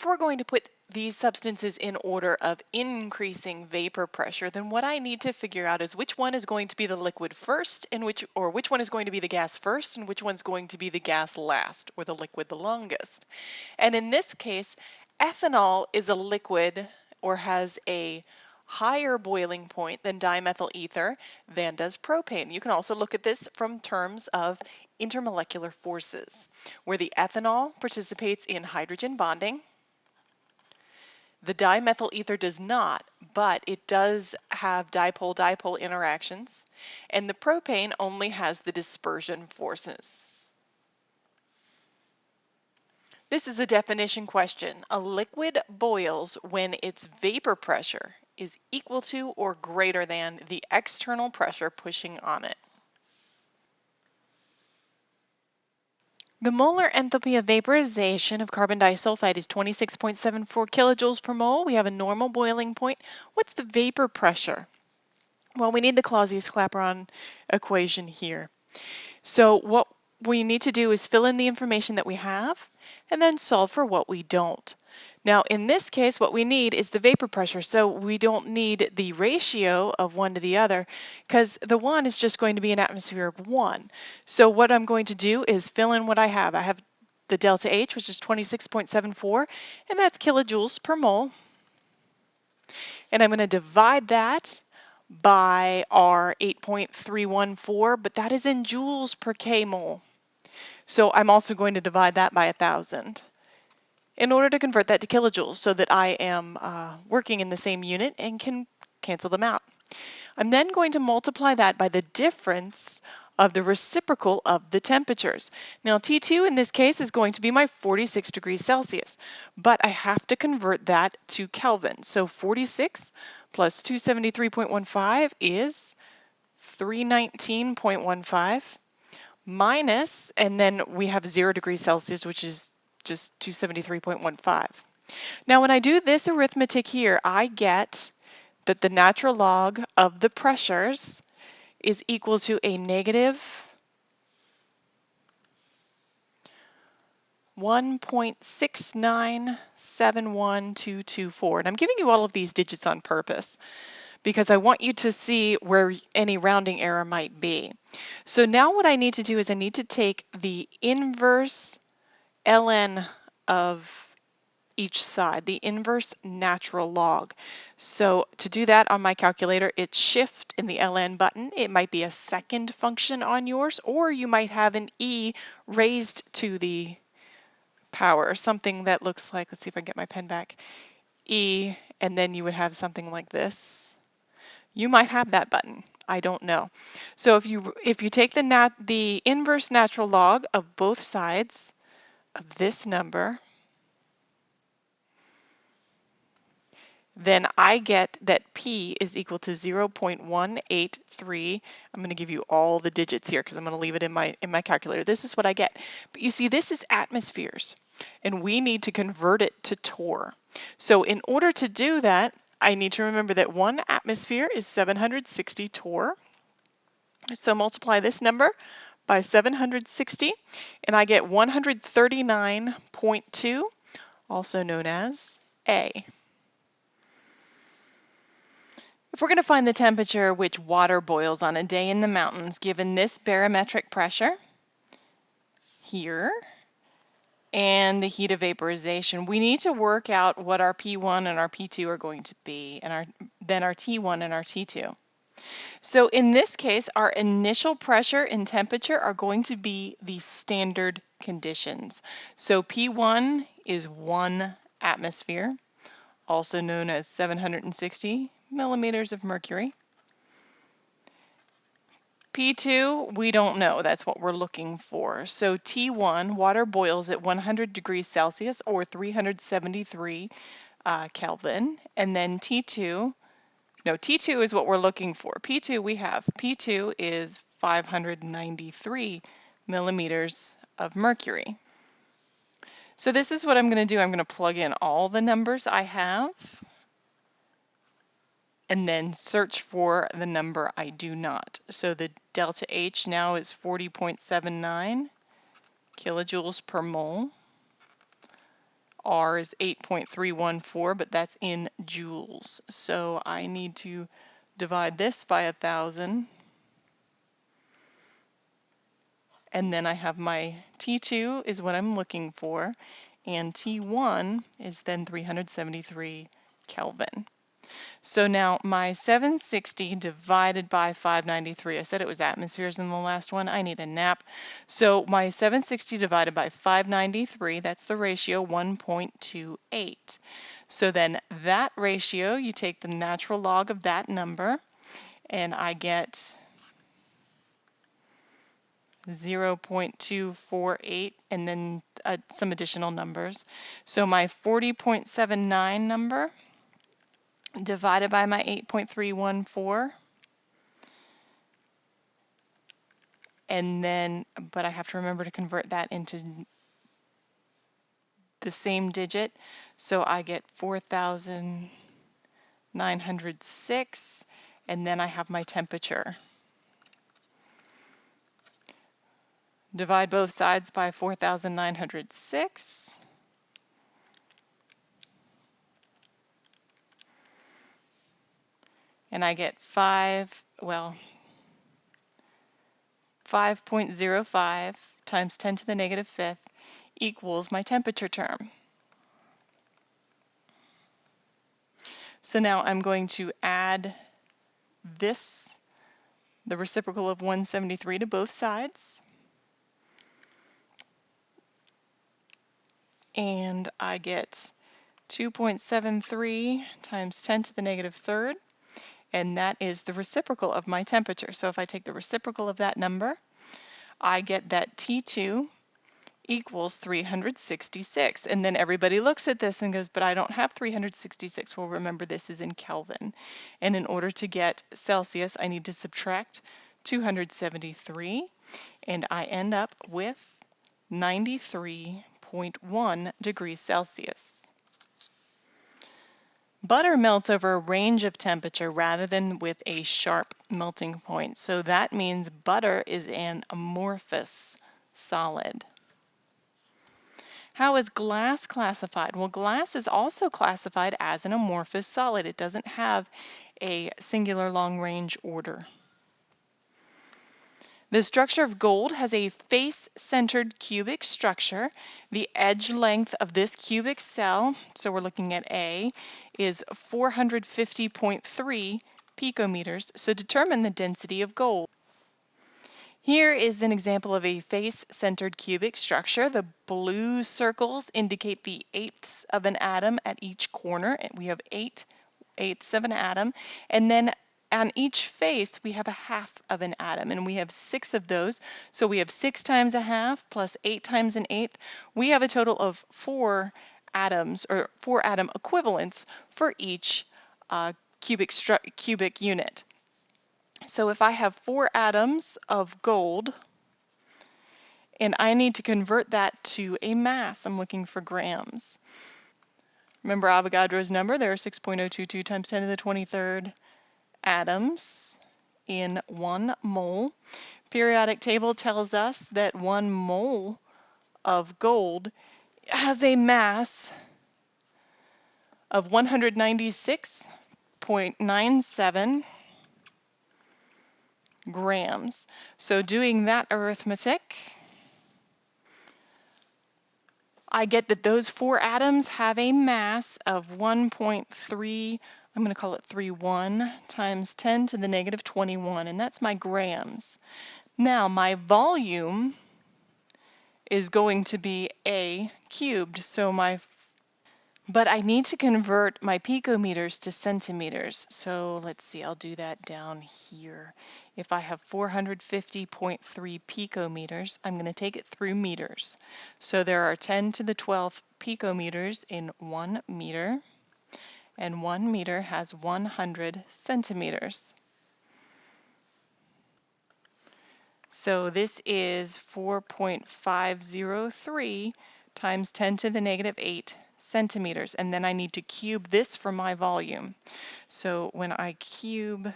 If we're going to put these substances in order of increasing vapor pressure, then what I need to figure out is which one is going to be the liquid first and which one is going to be the gas first and which one's going to be the gas last, or the liquid the longest. And in this case, ethanol is a liquid, or has a higher boiling point than dimethyl ether than does propane. You can also look at this from terms of intermolecular forces, where the ethanol participates in hydrogen bonding. The dimethyl ether does not, but it does have dipole-dipole interactions, and the propane only has the dispersion forces. This is a definition question. A liquid boils when its vapor pressure is equal to or greater than the external pressure pushing on it. The molar enthalpy of vaporization of carbon disulfide is 26.74 kilojoules per mole. We have a normal boiling point. What's the vapor pressure? Well, we need the Clausius-Clapeyron equation here. So what we need to do is fill in the information that we have and then solve for what we don't. Now, in this case, what we need is the vapor pressure, so we don't need the ratio of one to the other, because the one is just going to be an atmosphere of 1. So what I'm going to do is fill in what I have. I have the delta H, which is 26.74, and that's kilojoules per mole. And I'm going to divide that by our 8.314, but that is in joules per k-mole. So I'm also going to divide that by 1,000 in order to convert that to kilojoules so that I am working in the same unit and can cancel them out. I'm then going to multiply that by the difference of the reciprocal of the temperatures. Now T2 in this case is going to be my 46 degrees Celsius, but I have to convert that to Kelvin. So 46 plus 273.15 is 319.15 minus, and then we have 0 degrees Celsius, which is just 273.15. Now when I do this arithmetic here, I get that the natural log of the pressures is equal to a negative 1.6971224. And I'm giving you all of these digits on purpose because I want you to see where any rounding error might be. So now what I need to do is I need to take the inverse ln of each side, the inverse natural log. So to do that on my calculator, it's shift in the ln button. It might be a second function on yours, or you might have an e raised to the power, or something that looks like, let's see if I can get my pen back, e, and then you would have something like this. You might have that button. I don't know. So if you take the inverse natural log of both sides of this number, then I get that P is equal to 0.183. I'm going to give you all the digits here because I'm going to leave it in my calculator. This is what I get. But you see, this is atmospheres, and we need to convert it to torr. So in order to do that, I need to remember that 1 atmosphere is 760 torr. So multiply this number by 760, and I get 139.2, also known as A. If we're going to find the temperature at which water boils on a day in the mountains, given this barometric pressure here and the heat of vaporization, we need to work out what our P1 and our P2 are going to be, and then our T1 and our T2. So in this case, our initial pressure and temperature are going to be the standard conditions. So P1 is 1 atmosphere, also known as 760 millimeters of mercury. P2, we don't know. That's what we're looking for. So T1, water boils at 100 degrees Celsius or 373 Kelvin. And then T2 is what we're looking for. P2 is 593 millimeters of mercury. So this is what I'm going to do. I'm going to plug in all the numbers I have and then search for the number I do not. So the delta H now is 40.79 kilojoules per mole. R is 8.314, but that's in joules. So I need to divide this by 1,000. And then I have my T2 is what I'm looking for, and T1 is then 373 Kelvin. So now my 760 divided by 593, I said it was atmospheres in the last one, I need a nap. So my 760 divided by 593, that's the ratio 1.28. So then that ratio, you take the natural log of that number, and I get 0.248 and then some additional numbers. So my 40.79 number divided by my 8.314, and then, but I have to remember to convert that into the same digit. So I get 4,906, and then I have my temperature. Divide both sides by 4,906. And I get 5.05 times 10 to the negative fifth equals my temperature term. So now I'm going to add this, the reciprocal of 173, to both sides. And I get 2.73 times 10 to the negative third, and that is the reciprocal of my temperature. So if I take the reciprocal of that number, I get that T2 equals 366. And then everybody looks at this and goes, but I don't have 366. Well, remember, this is in Kelvin. And in order to get Celsius, I need to subtract 273, and I end up with 93.1 degrees Celsius. Butter melts over a range of temperature rather than with a sharp melting point. So that means butter is an amorphous solid. How is glass classified? Well, glass is also classified as an amorphous solid. It doesn't have a singular long-range order. The structure of gold has a face-centered cubic structure. The edge length of this cubic cell, so we're looking at A, is 450.3 picometers. So determine the density of gold. Here is an example of a face-centered cubic structure. The blue circles indicate the eighths of an atom at each corner. We have 8/8 of an atom. And then on each face, we have a half of an atom, and we have 6 of those. So we have 6 times a half plus 8 times an eighth. We have a total of 4 atoms, or 4 atom equivalents for each cubic unit. So if I have 4 atoms of gold, and I need to convert that to a mass, I'm looking for grams. Remember Avogadro's number, there are 6.022 times 10 to the 23rd atoms in 1 mole. Periodic table tells us that 1 mole of gold has a mass of 196.97 grams. So doing that arithmetic, I get that those 4 atoms have a mass of 1.3, I'm going to call it 31, times 10 to the negative 21, and that's my grams. Now my volume is going to be A cubed, but I need to convert my picometers to centimeters. So let's see, I'll do that down here. If I have 450.3 picometers, I'm going to take it through meters. So there are 10 to the 12th picometers in 1 meter, and 1 meter has 100 centimeters. So this is 4.503 times 10 to the negative 8 centimeters, and then I need to cube this for my volume. So when I cube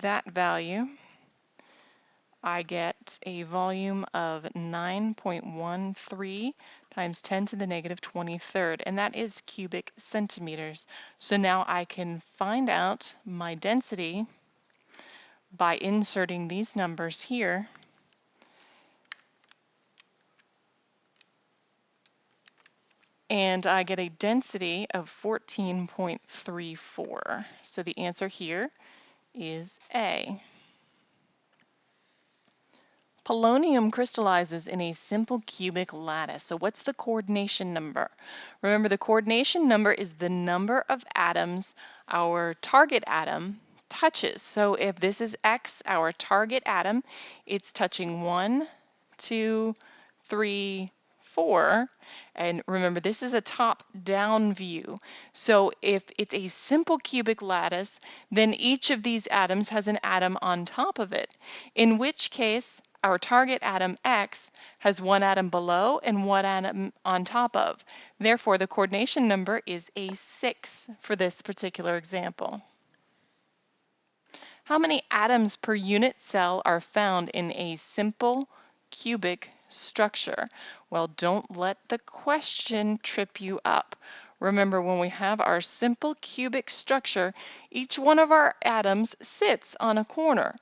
that value, I get a volume of 9.13 times 10 to the negative 23rd, and that is cubic centimeters. So now I can find out my density by inserting these numbers here. And I get a density of 14.34. So the answer here is A. Polonium crystallizes in a simple cubic lattice. So what's the coordination number? Remember, the coordination number is the number of atoms our target atom touches. So if this is X, our target atom, it's touching 1, 2, 3, 4. And remember, this is a top-down view. So if it's a simple cubic lattice, then each of these atoms has an atom on top of it, in which case our target atom X has one atom below and one atom on top of. Therefore, the coordination number is a 6 for this particular example. How many atoms per unit cell are found in a simple cubic structure? Well, don't let the question trip you up. Remember, when we have our simple cubic structure, each one of our atoms sits on a corner.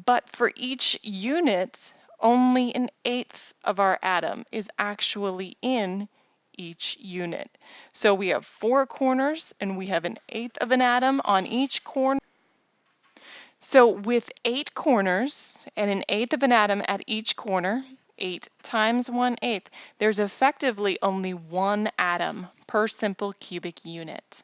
But for each unit, only an eighth of our atom is actually in each unit. So we have 4 corners and we have an eighth of an atom on each corner. So with 8 corners and an eighth of an atom at each corner, 8 times 1/8, there's effectively only 1 atom per simple cubic unit.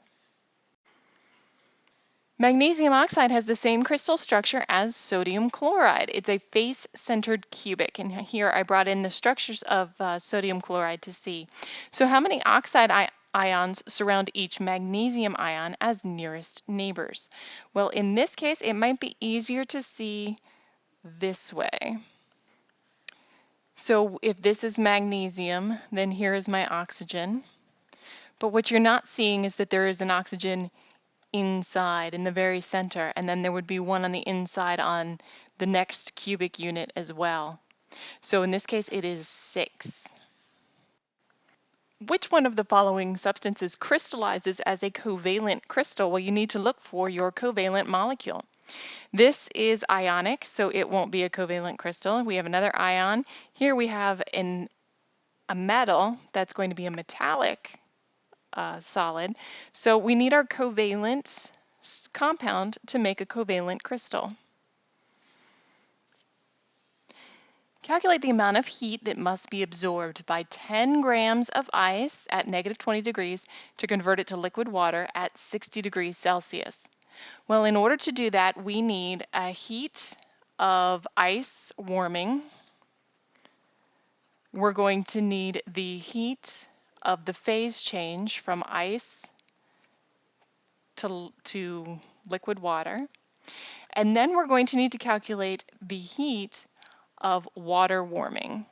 Magnesium oxide has the same crystal structure as sodium chloride. It's a face-centered cubic, and here I brought in the structures of sodium chloride to see. So how many oxide ions surround each magnesium ion as nearest neighbors? Well, in this case, it might be easier to see this way. So if this is magnesium, then here is my oxygen. But what you're not seeing is that there is an oxygen inside in the very center, and then there would be one on the inside on the next cubic unit as well. So in this case it is 6. Which one of the following substances crystallizes as a covalent crystal? Well, you need to look for your covalent molecule. This is ionic, so it won't be a covalent crystal. We have another ion. Here we have a metal that's going to be a metallic solid. So we need our covalent compound to make a covalent crystal. Calculate the amount of heat that must be absorbed by 10 grams of ice at negative 20 degrees to convert it to liquid water at 60 degrees Celsius. Well, in order to do that, we need a heat of ice warming. We're going to need the heat of the phase change from ice to liquid water. And then we're going to need to calculate the heat of water warming.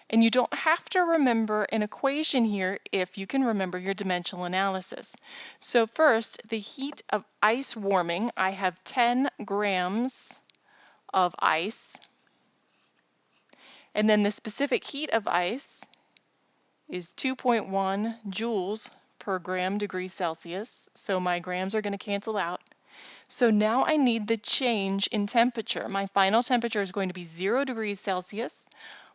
And you don't have to remember an equation here if you can remember your dimensional analysis. So first, the heat of ice warming, I have 10 grams of ice. And then the specific heat of ice is 2.1 joules per gram degree Celsius. So my grams are going to cancel out. So now I need the change in temperature. My final temperature is going to be 0 degrees Celsius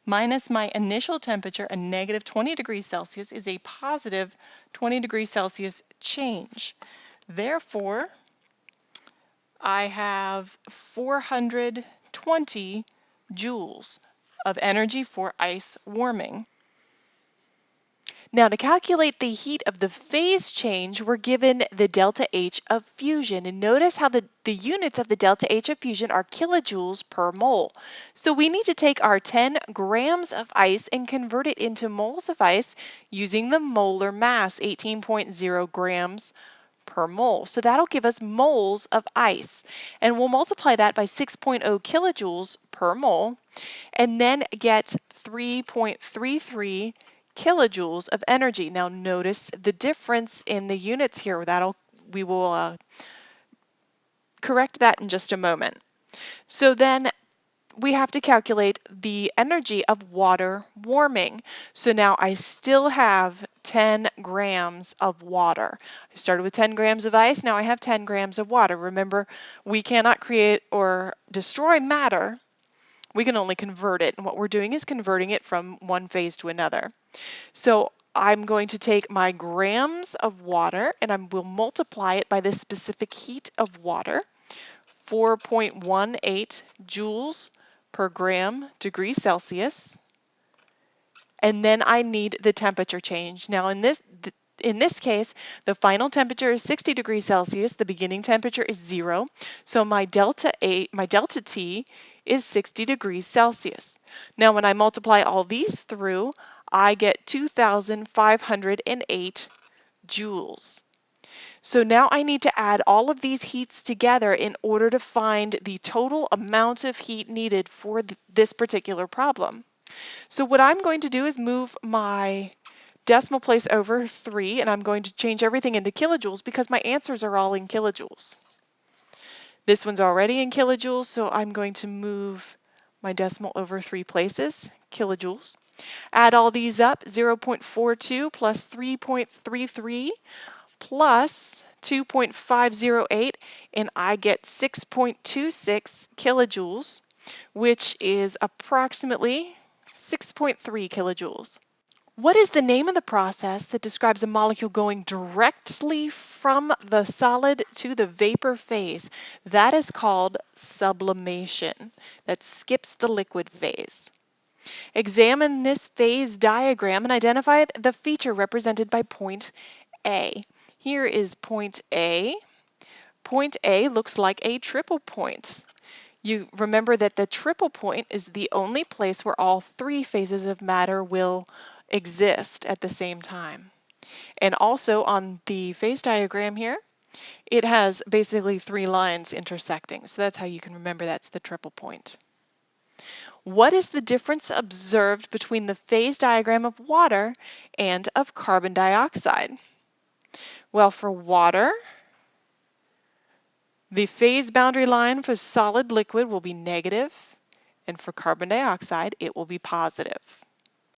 minus my initial temperature, a negative 20 degrees Celsius, is a positive 20 degrees Celsius change. Therefore, I have 420 joules of energy for ice warming. Now, to calculate the heat of the phase change, we're given the delta H of fusion. And notice how the units of the delta H of fusion are kilojoules per mole. So we need to take our 10 grams of ice and convert it into moles of ice using the molar mass, 18.0 grams per mole. So that'll give us moles of ice. And we'll multiply that by 6.0 kilojoules per mole, and then get 3.33 kilojoules of energy. Now notice the difference in the units here. We will correct that in just a moment. So then we have to calculate the energy of water warming. So now I still have 10 grams of water. I started with 10 grams of ice, now I have 10 grams of water. Remember, we cannot create or destroy matter. We can only convert it, and what we're doing is converting it from one phase to another. So I'm going to take my grams of water and I will multiply it by the specific heat of water, 4.18 joules per gram degree Celsius. And then I need the temperature change. Now in this case, the final temperature is 60 degrees Celsius, the beginning temperature is 0. So my delta T is 60 degrees Celsius. Now when I multiply all these through, I get 2,508 joules. So now I need to add all of these heats together in order to find the total amount of heat needed for this particular problem. So what I'm going to do is move my decimal place over 3, and I'm going to change everything into kilojoules because my answers are all in kilojoules. This one's already in kilojoules, so I'm going to move my decimal over 3 places, kilojoules. Add all these up, 0.42 plus 3.33 plus 2.508, and I get 6.26 kilojoules, which is approximately 6.3 kilojoules. What is the name of the process that describes a molecule going directly from the solid to the vapor phase? That is called sublimation. That skips the liquid phase. Examine this phase diagram and identify the feature represented by point A. Here is point A. Point A looks like a triple point. You remember that the triple point is the only place where all 3 phases of matter will exist at the same time. And also on the phase diagram here, it has basically 3 lines intersecting. So that's how you can remember that's the triple point. What is the difference observed between the phase diagram of water and of carbon dioxide? Well, for water, the phase boundary line for solid liquid will be negative, and for carbon dioxide, it will be positive.